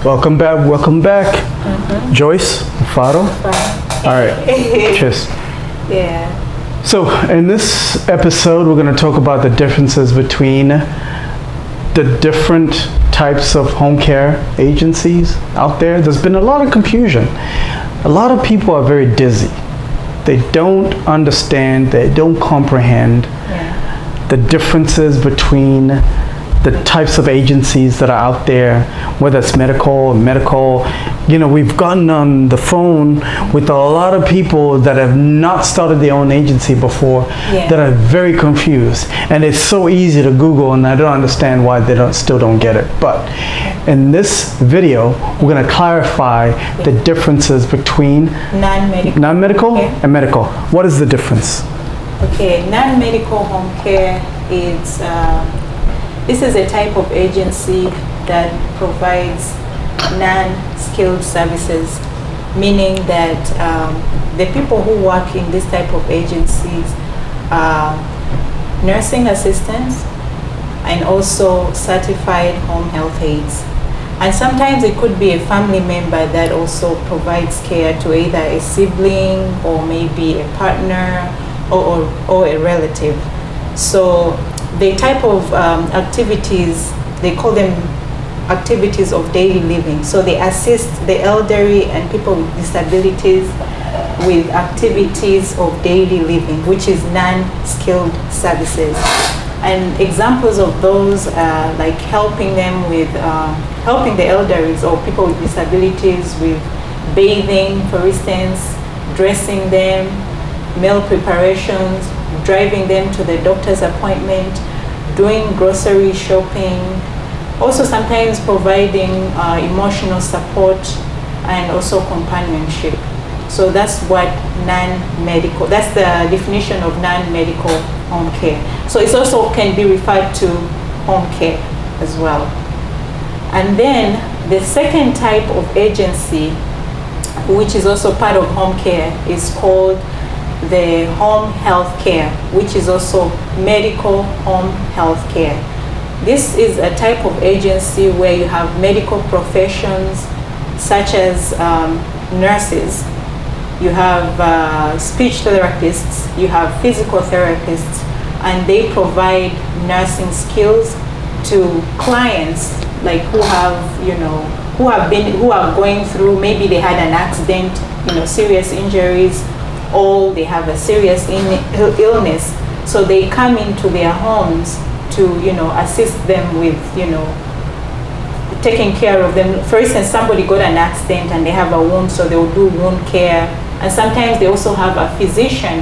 Welcome back. Welcome back. Joyce, Faro. All right. Cheers. Yeah. So in this episode, we're going to talk about the differences between the different types of home care agencies out there. There's been a lot of confusion. A lot of people are very dizzy. They don't understand, they don't comprehend the differences between the types of agencies that are out there, whether it's medical. You know, we've gotten on the phone with a lot of people that have not started their own agency before, that are very confused. And it's so easy to Google, and I don't understand why they still don't get it. But in this video, we're going to clarify the differences between non-medical and medical. What is the difference? Okay, non-medical home care is this is a type of agency that provides non-skilled services, meaning that the people who work in this type of agencies are nursing assistants and also certified home health aides. And sometimes it could be a family member that also provides care to either a sibling or maybe a partner or a relative. So the type of activities, they call them activities of daily living. So they assist the elderly and people with disabilities with activities of daily living, which is non-skilled services. And examples of those are like helping them with, helping the elderly or people with disabilities with bathing, for instance, dressing them, meal preparations, driving them to the doctor's appointment, doing grocery shopping, also sometimes providing emotional support and also companionship. So that's what non-medical, that's the definition of non-medical home care. So it also can be referred to home care as well. And then the second type of agency, which is also part of home care, is called the home health care, which is also medical home health care. This is a type of agency where you have medical professions such as nurses, you have speech therapists, you have physical therapists, and they provide nursing skills to clients like who have, you know, who are going through, maybe they had an accident, you know, serious injuries, or they have a serious illness, so they come into their homes to, you know, assist them with, you know, taking care of them. For instance, somebody got an accident and they have a wound, so they will do wound care. And sometimes they also have a physician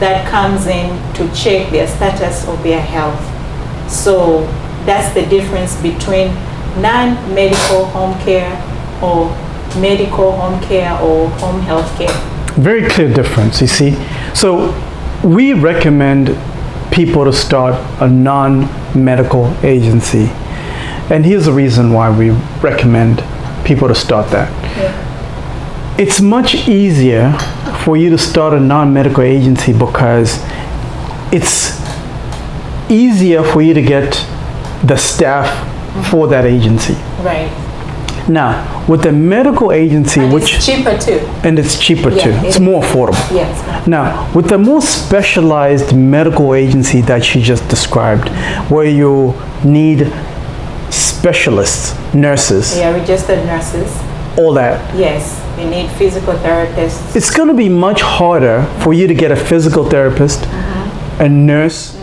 that comes in to check their status of their health. So that's the difference between non-medical home care or medical home care or home health care. Very clear difference, you see. So we recommend people to start a non-medical agency. And here's the reason why we recommend people to start that. It's much easier for you to start a non-medical agency because it's easier for you to get the staff for that agency. Right. Now, with the medical agency, and it's cheaper too. And it's cheaper too. It's more affordable. Yes. Now, with the more specialized medical agency that you just described, where you need specialists, nurses. Yeah, registered nurses. All that. Yes, you need physical therapists. It's going to be much harder for you to get a physical therapist, a nurse,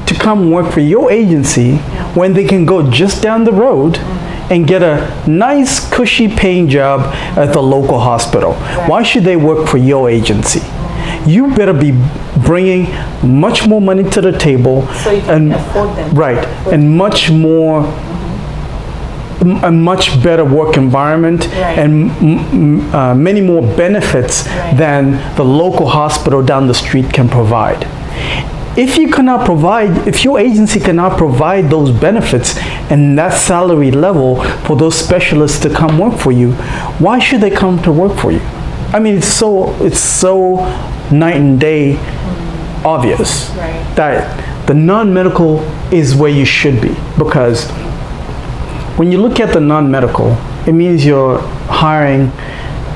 to come work for your agency when they can go just down the road and get a nice cushy paying job at the local hospital. Right. Why should they work for your agency? You better be bringing much more money to the table, so you can afford them. Right, and much more, a much better work environment, and many more benefits than the local hospital down the street can provide. If you cannot provide, if your agency cannot provide those benefits and that salary level for those specialists to come work for you, why should they come to work for you? I mean, it's so night and day obvious that the non-medical is where you should be, because when you look at the non-medical, it means you're hiring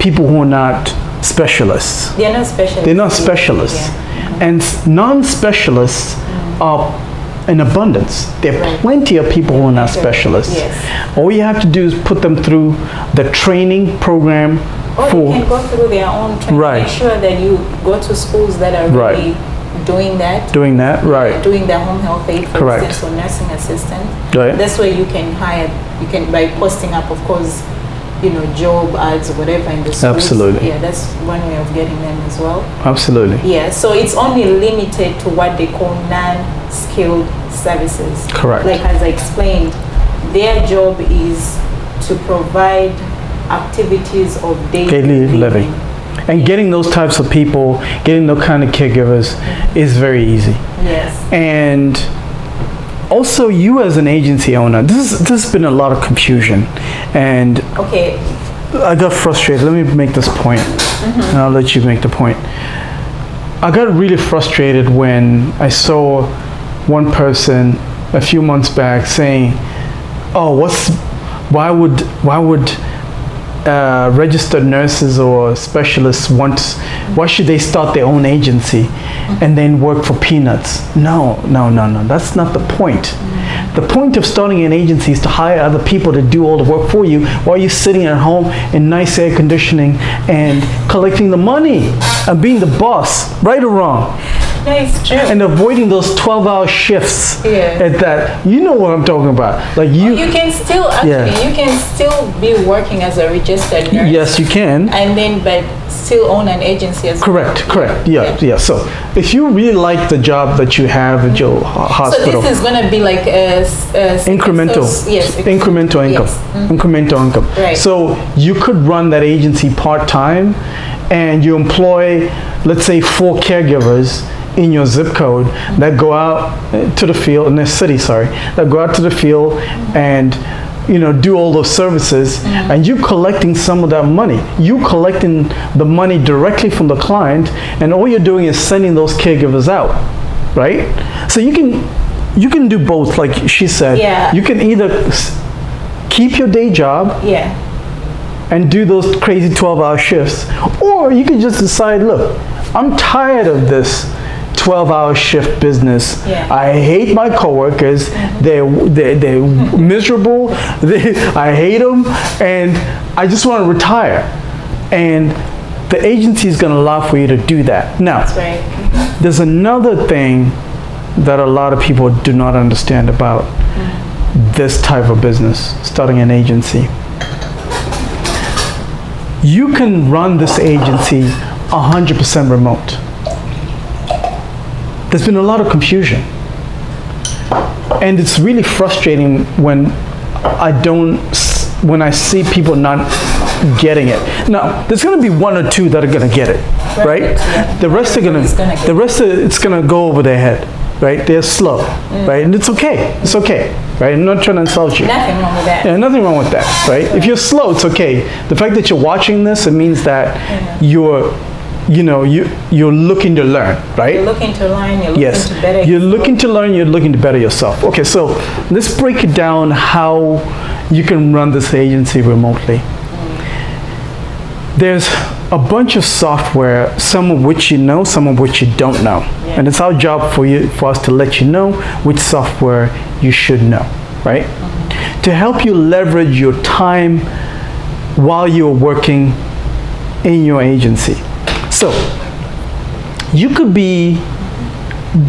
people who are not specialists. They're not specialists. They're not specialists. Yeah. And non-specialists are in abundance. There are plenty of people who are not specialists. Yes. All you have to do is put them through the training program. Or they can go through their own training. Right. Make sure that you go to schools that are really doing that. Doing that, right. Doing the home health aid, for Correct. instance, or nursing assistant. Right. That's where you can hire, by posting up, of course, job ads or whatever in the schools. Absolutely. Yeah, that's one way of getting them as well. Absolutely. Yeah, so it's only limited to what they call non-skilled services. Correct. Like as I explained, their job is to provide activities of daily living. And getting those types of people, getting those kind of caregivers is very easy. Yes. And also you as an agency owner, this has been a lot of confusion. And okay, I got frustrated. Let me make this point, and I'll let you make the point. I got really frustrated when I saw one person a few months back saying, "Oh, why would registered nurses or specialists why should they start their own agency and then work for peanuts?" No, that's not the point. The point of starting an agency is to hire other people to do all the work for you while you're sitting at home in nice air conditioning and collecting the money and being the boss, right or wrong. no, it's true. And avoiding those 12-hour shifts at that. You know what I'm talking about. Like you can still you can still be working as a registered nurse. Yes, you can. And then but still own an agency as well. Correct. Yeah. So if you really like the job that you have at your hospital. So this is going to be like a incremental. Incremental income. Yes. Incremental income. Right. So you could run that agency part-time and you employ, let's say, 4 caregivers in your zip code that go out to the field, in the city, that go out to the field and do all those services, and you collecting some of that money. You collecting the money directly from the client, and all you're doing is sending those caregivers out, right? So you can do both, like she said. Yeah. You can either keep your day job and do those crazy 12-hour shifts, or you can just decide, look, I'm tired of this 12-hour shift business. I hate my coworkers. They're miserable. I hate them, and I just want to retire. And the agency is going to allow for you to do that. Now, that's right. There's another thing that a lot of people do not understand about this type of business, starting an agency. You can run this agency 100% remote. There's been a lot of confusion, and it's really frustrating when I see people not getting it. Now, there's going to be 1 or 2 that are going to get it, right? Yeah. The rest it's going to go over their head, right? They're slow, right? And it's okay. It's okay, right? I'm not trying to insult you. Nothing wrong with that. Yeah, nothing wrong with that, right? If you're slow, it's okay. The fact that you're watching this, it means that you're looking to learn, right? You're looking to learn, you're looking to better yourself. You're looking to learn, you're looking to better yourself. Okay, so let's break it down how you can run this agency remotely. There's a bunch of software, some of which you know, some of which you don't know. And it's our job for us to let you know which software you should know, right? To help you leverage your time while you're working in your agency. So, you could be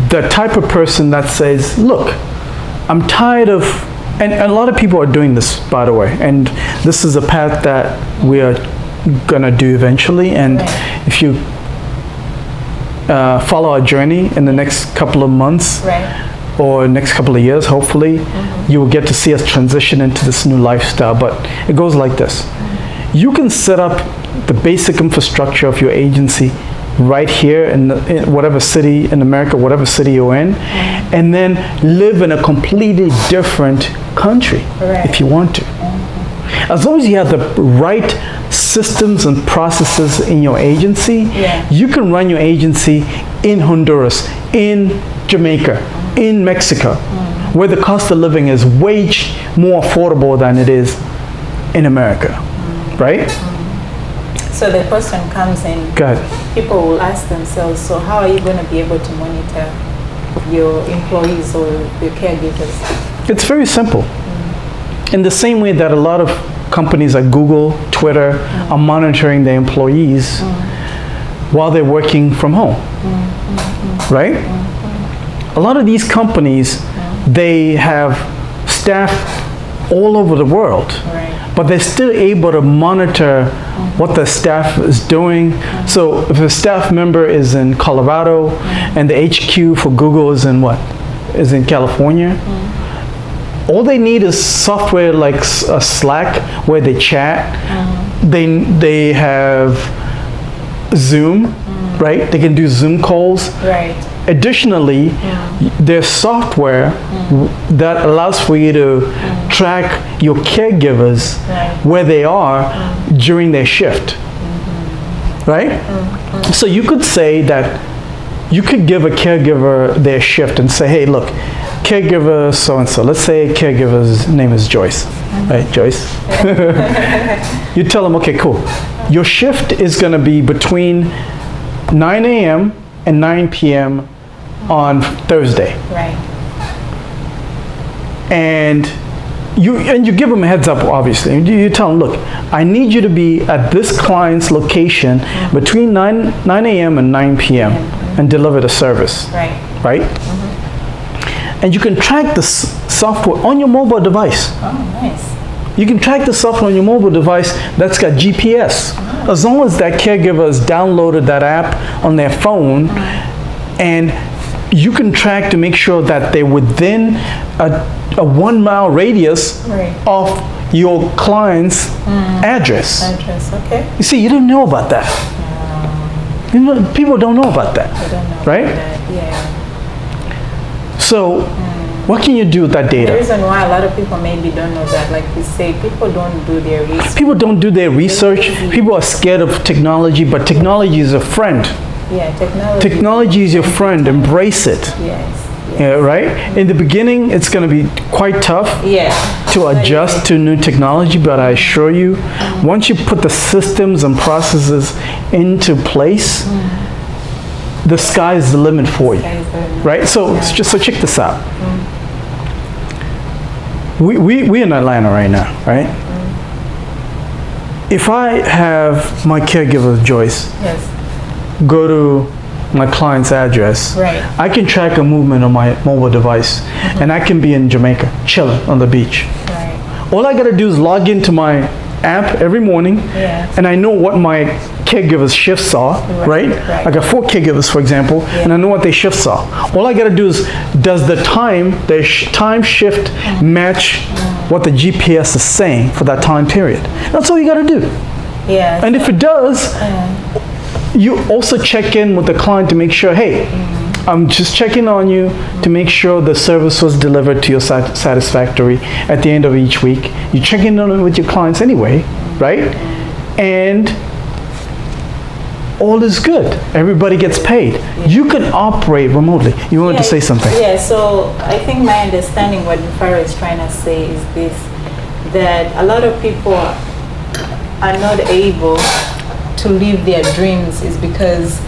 the type of person that says, look, I'm tired of, and a lot of people are doing this, by the way, and this is a path that we are gonna do eventually, and if you follow our journey in the next couple of months, or next couple of years, hopefully, you will get to see us transition into this new lifestyle, but it goes like this. You can set up the basic infrastructure of your agency right here in whatever city in America, whatever city you're in, and then live in a completely different country if you want to. As long as you have the right systems and processes in your agency, you can run your agency in Honduras, in Jamaica, in Mexico, where the cost of living is way more affordable than it is in America, right? So the person comes in, Good. people will ask themselves, so how are you going to be able to monitor your employees or your caregivers? It's very simple. In the same way that a lot of companies like Google, Twitter are monitoring their employees while they're working from home, right? A lot of these companies, they have staff all over the world, but they're still able to monitor what the staff is doing. So if a staff member is in Colorado and the HQ for Google is in what? Is in California. All they need is software like a Slack where they chat. They have Zoom, right? They can do Zoom calls. Right. Additionally, there's software that allows for you to track your caregivers where they are during their shift, right? So you could say that you could give a caregiver their shift and say, hey, look, caregiver so-and-so, let's say caregiver's name is Joyce, right, Joyce? You tell them, okay, cool. Your shift is gonna be between 9 a.m. and 9 p.m. on Thursday. Right. And you give them a heads up, obviously. You tell them, look, I need you to be at this client's location between 9 a.m. and 9 p.m. and deliver the service. Right? And you can track the software on your mobile device. Oh, nice. You can track the software on your mobile device that's got GPS. As long as that caregiver has downloaded that app on their phone, and you can track to make sure that they're within a 1 mile radius of your client's address. Okay. You see, you don't know about that. You know, people don't know about that. I don't know. Right? Yeah. So, what can you do with that data? The reason why a lot of people maybe don't know that, like we say, people don't do their research. People don't do their research. People are scared of technology, but technology is a friend. Yeah, technology. Technology is your friend. Embrace it. Yes. Yeah, right? In the beginning, it's going to be quite tough to adjust to new technology, but I assure you, once you put the systems and processes into place, the sky is the limit for you, right? So check this out. We're in Atlanta right now, right? If I have my caregiver, Joyce, go to my client's address, I can track a movement on my mobile device, and I can be in Jamaica, chilling on the beach. All I gotta do is log into my app every morning, and I know what my caregivers' shifts are, right? I got 4 caregivers, for example, and I know what their shifts are. All I gotta do is, does the time shift match what the GPS is saying for that time period? That's all you gotta do. And if it does, you also check in with the client to make sure, hey, I'm just checking on you to make sure the service was delivered to your satisfactory at the end of each week. You check in on it with your clients anyway, right? And all is good. Everybody gets paid. You can operate remotely. You wanted to say something? Yeah, so I think my understanding what Farah is trying to say is this, that a lot of people are not able to live their dreams is because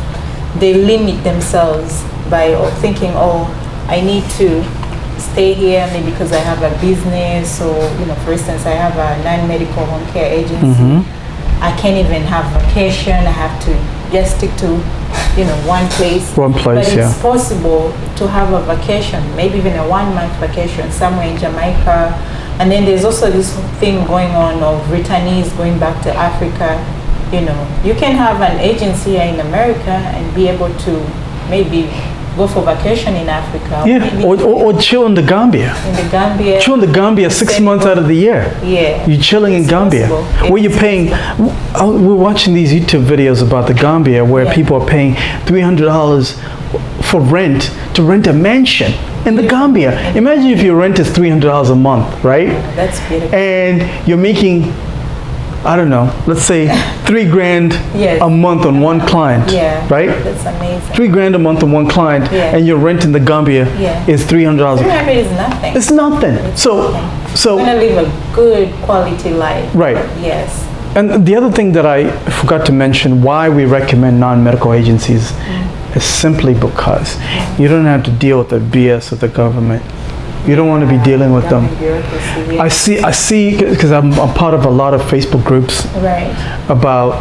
they limit themselves by thinking, oh, I need to stay here maybe because I have a business, or, you know, for instance, I have a non-medical home care agency. I can't even have vacation. I have to just stick to, you know, one place. But it's possible to have a vacation, maybe even a 1-month vacation somewhere in Jamaica. And then there's also this thing going on of returnees going back to Africa. You know, you can have an agency here in America and be able to maybe go for vacation in Africa. Yeah, or chill in the Gambia. In the Gambia. Chill in the Gambia 6 months out of the year. Yeah. You're chilling in Gambia. Where you're paying, we're watching these YouTube videos about the Gambia where people are paying $300 for rent to rent a mansion in the Gambia. Imagine if your rent is $300 a month, right? That's beautiful. And you're making I don't know, let's say $3,000 Yes. a month on one client, Yeah. right? That's amazing. $3,000 a month on one client, Yeah. and you're renting the Gambia Yeah. is $300. 300 is nothing. It's nothing. So, You're gonna live a good quality life. right. Yes. And the other thing that I forgot to mention, why we recommend non-medical agencies, is simply because you don't have to deal with the BS of the government. You don't want to be dealing with them. Government bureaucracy, I see, because I'm part of a lot of Facebook groups Right. about,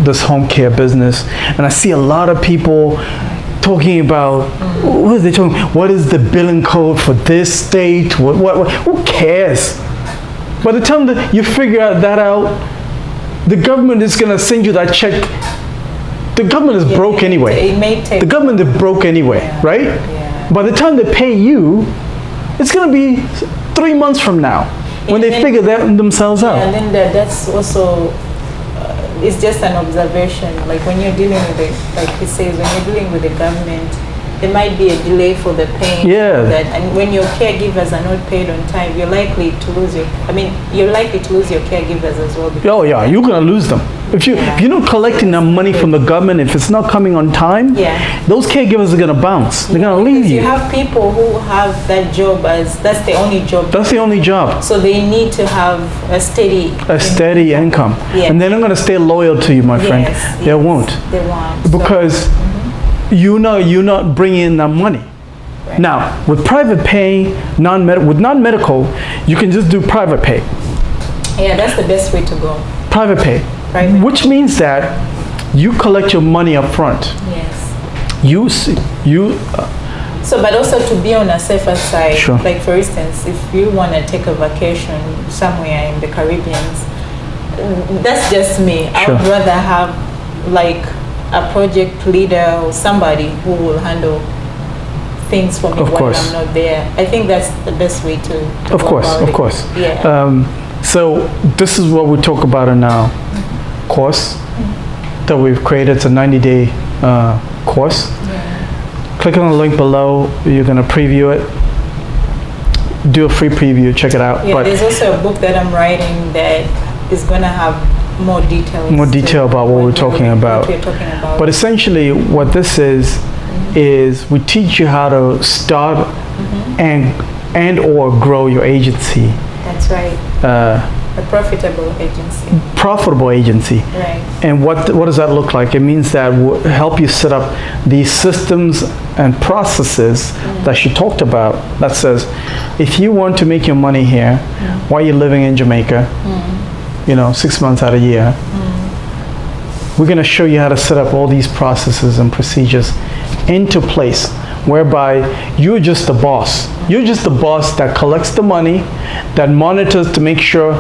this home care business, and I see a lot of people talking about, what are they talking? What is the billing code for this state? What who cares? By the time that you figure that out, the government is going to send you that check. The government is broke anyway. It may take. The government is broke anyway, right? Yeah. By the time they pay you, it's going to be 3 months from now when they figure that themselves out. And then that's also, it's just an observation. Like when you're dealing with like he says, when you're dealing with the government, there might be a delay for the paying. Yeah. And when your caregivers are not paid on time, you're likely to lose your caregivers as well. Oh yeah, you're going to lose them. If you're not collecting that money from the government, if it's not coming on time, those caregivers are going to bounce. They're going to leave Because you. you have people who have that job that's the only job. That's the only job. So they need to have a steady income. Yes. And they're not going to stay loyal to you, my friend. Yes, They won't. They won't. Because you're not bringing in that money. Right. Now, with private pay, with non-medical, you can just do private pay. Yeah, that's the best way to go. Private pay. Private. Which means that you collect your money up front. Yes. So, but also to be on a safer side, Sure. like for instance, if you want to take a vacation somewhere in the Caribbean, that's just me. I Sure. would rather have like a project leader or somebody who will handle things for me Of when course. I'm not there. I think that's the best way to Of go course, about of it. course. Yeah. So this is what we talk about in our course that we've created. It's a 90-day course. Click on the link below. You're going to preview it. Do a free preview. Check it out. Yeah, But there's also a book that I'm writing that is going to have more details. more detail about what we're talking about. What we're talking about. But essentially, what this is we teach you how to start and or grow your agency. That's right. A profitable agency. Profitable agency. Right. And what does that look like? It means that we'll help you set up these systems and processes that she talked about that says, if you want to make your money here while you're living in Jamaica, 6 months out of a year, we're going to show you how to set up all these processes and procedures into place whereby you're just the boss. You're just the boss that collects the money, that monitors to make sure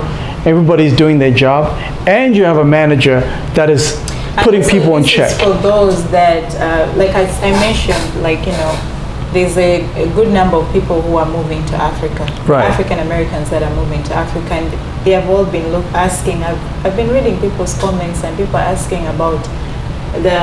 everybody's doing their job, and you have a manager that is putting people in check. For those that, like I mentioned, there's a good number of people who are moving to Africa. Right. African Americans that are moving to Africa, and they have all been asking. I've been reading people's comments, and people are asking about the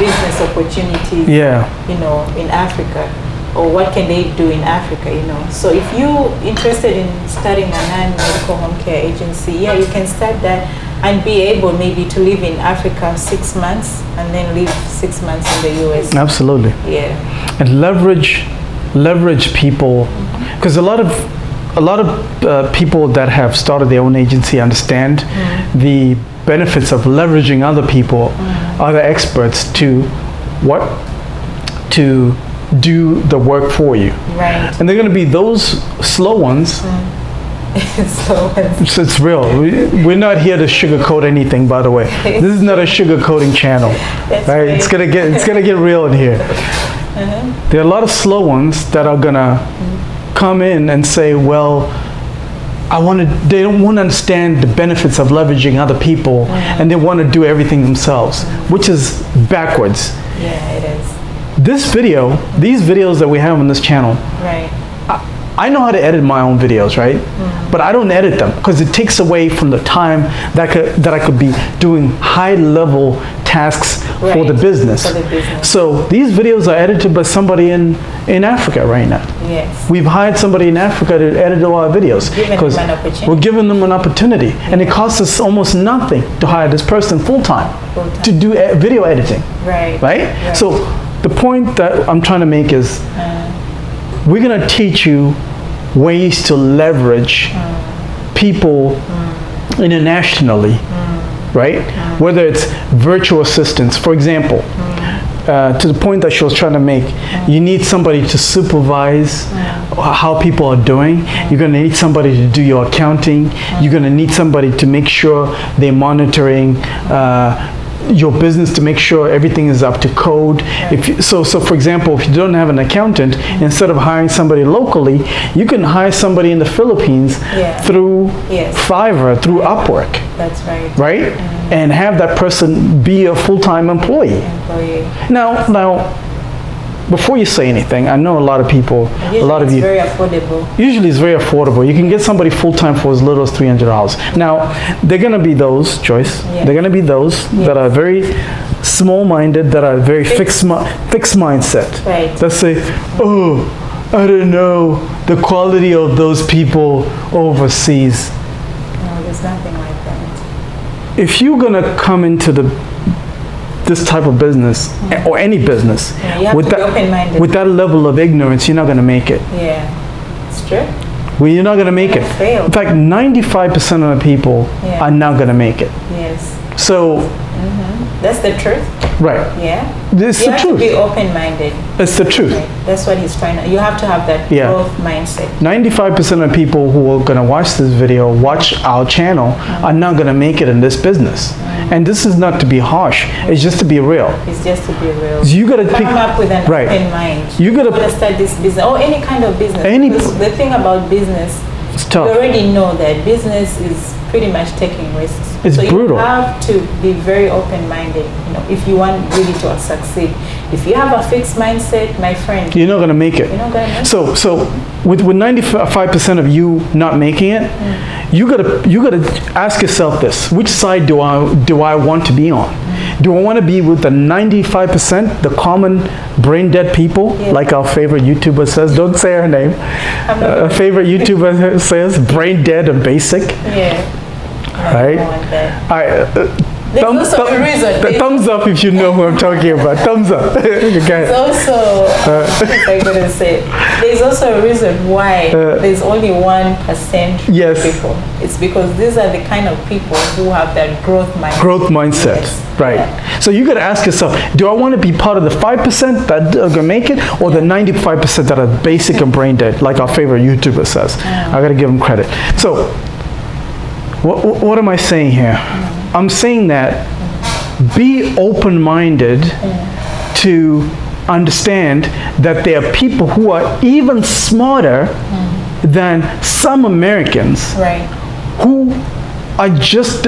business opportunities. In Africa, or what can they do in Africa? So if you're interested in starting a non-medical home care agency, you can start that and be able maybe to live in Africa 6 months and then live 6 months in the US. Absolutely. Yeah. And leverage people, because a lot of people that have started their own agency understand the benefits of leveraging other people, other experts to do the work for you. Right. And they're going to be those slow ones. It's real. We're not here to sugarcoat anything, by the way. This is not a sugarcoating channel. Right? It's gonna get real in here. There are a lot of slow ones that are gonna come in and say, well, they don't want to understand the benefits of leveraging other people, and they want to do everything themselves, which is backwards. Yeah, it is. These videos that we have on this channel, right. I know how to edit my own videos, right? But I don't edit them because it takes away from the time that I could be doing high-level tasks for the business. For the business. So these videos are edited by somebody in Africa right now. Yes. We've hired somebody in Africa to edit all our videos because we're giving them an opportunity, and it costs us almost nothing to hire this person full-time to do video editing. Right? So the point that I'm trying to make is we're going to teach you ways to leverage people internationally, right? Whether it's virtual assistants, for example, to the point that she was trying to make, you need somebody to supervise how people are doing. You're going to need somebody to do your accounting. You're going to need somebody to make sure they're monitoring your business, to make sure everything is up to code. So for example, if you don't have an accountant, instead of hiring somebody locally, you can hire somebody in the Philippines through Fiverr, through Upwork. That's right. Right? And have that person be a full-time employee. Now, before you say anything, I know a lot of people, a lot of you, very affordable. Usually it's very affordable. You can get somebody full-time for as little as $300. Now, they're going to be those, Joyce, they're going to be those that are very small-minded, that are very fixed mindset. Right. That say, oh, I don't know the quality of those people overseas. No, there's nothing like that. If you're going to come into this type of business, or any business, you have to be open-minded. With that level of ignorance, you're not going to make it. Yeah, it's true. Well, you're not going to make it. Fail. In fact, 95% of the people are not going to make it. Yes. So, that's the truth. Right. Yeah. It's the truth. You have to be open-minded. It's the truth. Right. That's what he's trying to. You have to have that growth mindset. 95% of people who are going to watch this video, watch our channel, are not going to make it in this business. And this is not to be harsh. It's just to be real. It's just to be real. So you got to come up with an open mind. You got to start this business, or any kind of business. The thing about business, it's tough. You already know that business is pretty much taking risks. It's brutal. You have to be very open-minded, if you want really to succeed. If you have a fixed mindset, my friend, you're not going to make it. You're not going to make it. So with 95% of you not making it, you gotta ask yourself this: which side do I want to be on? Do I want to be with the 95%, the common brain dead people, like our favorite YouTuber says? Don't say her name. A favorite YouTuber says brain dead and basic. Yeah. Right? Thumbs up if you know who I'm talking about. Thumbs up. There's also, there's also a reason why there's only 1% people. It's because these are the kind of people who have that growth mindset. Right. So you got to ask yourself, do I want to be part of the 5% that are going to make it, or the 95% that are basic and brain dead, like our favorite YouTuber says? I got to give them credit. So what am I saying here? I'm saying that be open-minded to understand that there are people who are even smarter than some Americans who just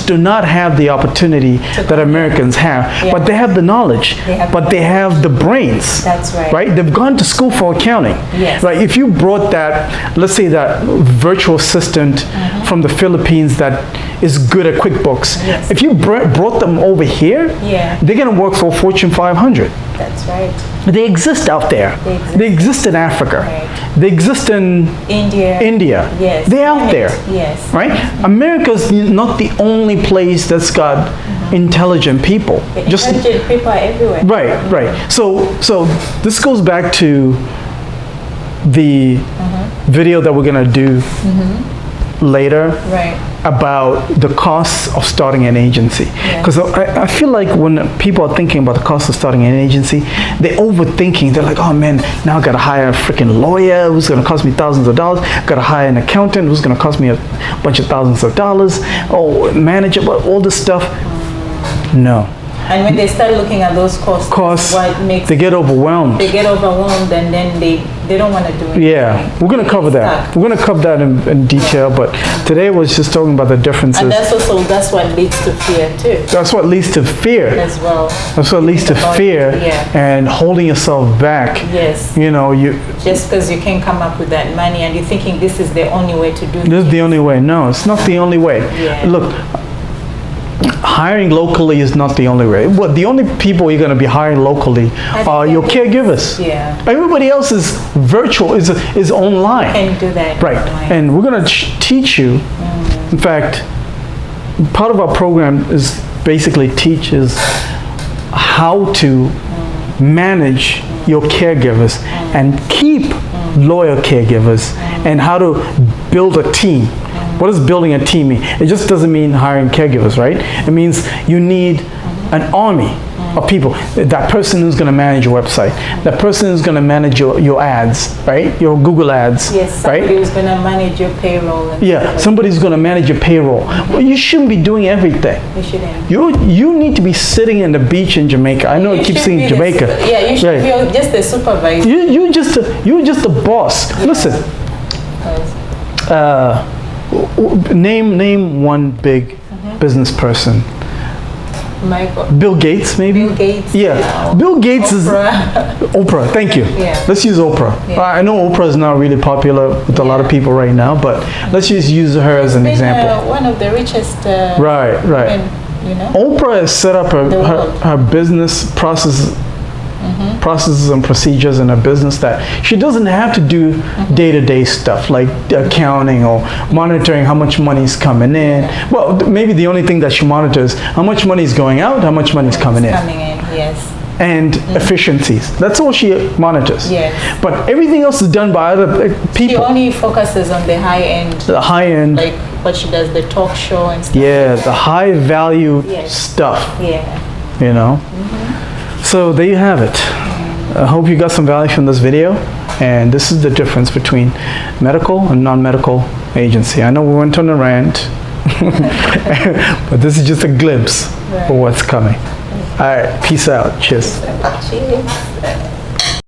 do not have the opportunity that Americans have, but they have the knowledge, but they have the brains. That's right. Right? They've gone to school for accounting. Yes. Right? If you brought that, let's say that virtual assistant from the Philippines that is good at QuickBooks, if you brought them over here, they're going to work for Fortune 500. That's right. They exist out there. They exist in Africa. Right. They exist in India. Yes. They're out there. Yes. Right? America's not the only place that's got intelligent people. Intelligent people are everywhere. Right. So this goes back to the video that we're going to do later about the costs of starting an agency. Because I feel like when people are thinking about the cost of starting an agency, they're overthinking. They're like, oh man, now I got to hire a freaking lawyer who's going to cost me thousands of dollars. Got to hire an accountant who's going to cost me a bunch of thousands of dollars. Oh, manager, all this stuff. No. And when they start looking at those costs, they get overwhelmed. They get overwhelmed, and then they don't want to do it. Yeah, we're going to cover that. We're going to cover that in detail, but today was just talking about the differences. And that's what leads to fear too. That's what leads to fear. As well. That's what leads to fear and holding yourself back. Yes. You just because you can't come up with that money and you're thinking this is the only way to do it. This is the only way. No, it's not the only way. Yeah. Look, hiring locally is not the only way. Well, the only people you're going to be hiring locally are your caregivers. Yeah. Everybody else is virtual, is online. Can do that. Right. Online. And we're going to teach you. In fact, part of our program is basically teaches how to manage your caregivers and keep loyal caregivers, and how to build a team. What does building a team mean? It just doesn't mean hiring caregivers, right? It means you need an army of people. That person who's going to manage your website, that person who's going to manage your ads, right? Your Google ads, Yes, right? somebody who's going to manage your payroll. And Yeah, somebody's going to manage your payroll. Well, you shouldn't be doing everything. You shouldn't. You need to be sitting in the beach in Jamaica. I know I keep saying Jamaica. Yeah, you should be just the supervisor. You're just the boss. Yeah. Listen, name one big business person. Michael. Bill Gates, maybe? Bill Gates. Yeah. Bill Gates Oprah. is... Oprah, thank you. Yeah. Let's use Oprah. Yeah. I know Oprah is not really popular with a lot of people right now, but let's just use her as an example. One of the richest Right. women, you know. Oprah has set up her business processes and procedures in her business that she doesn't have to do day-to-day stuff like accounting or monitoring how much money is coming in. Well, maybe the only thing that she monitors how much money is going out, how much money is coming in. Yes. And efficiencies. That's all she monitors. Yes. But everything else is done by other people. She only focuses on the high end. The high end. Like what she does, the talk show and stuff. Yeah, like the high value stuff. Yeah. You know? So there you have it. I hope you got some value from this video. And this is the difference between medical and non-medical agency. I know we went on a rant, but this is just a glimpse of what's coming. All right, peace out. Cheers. Cheers.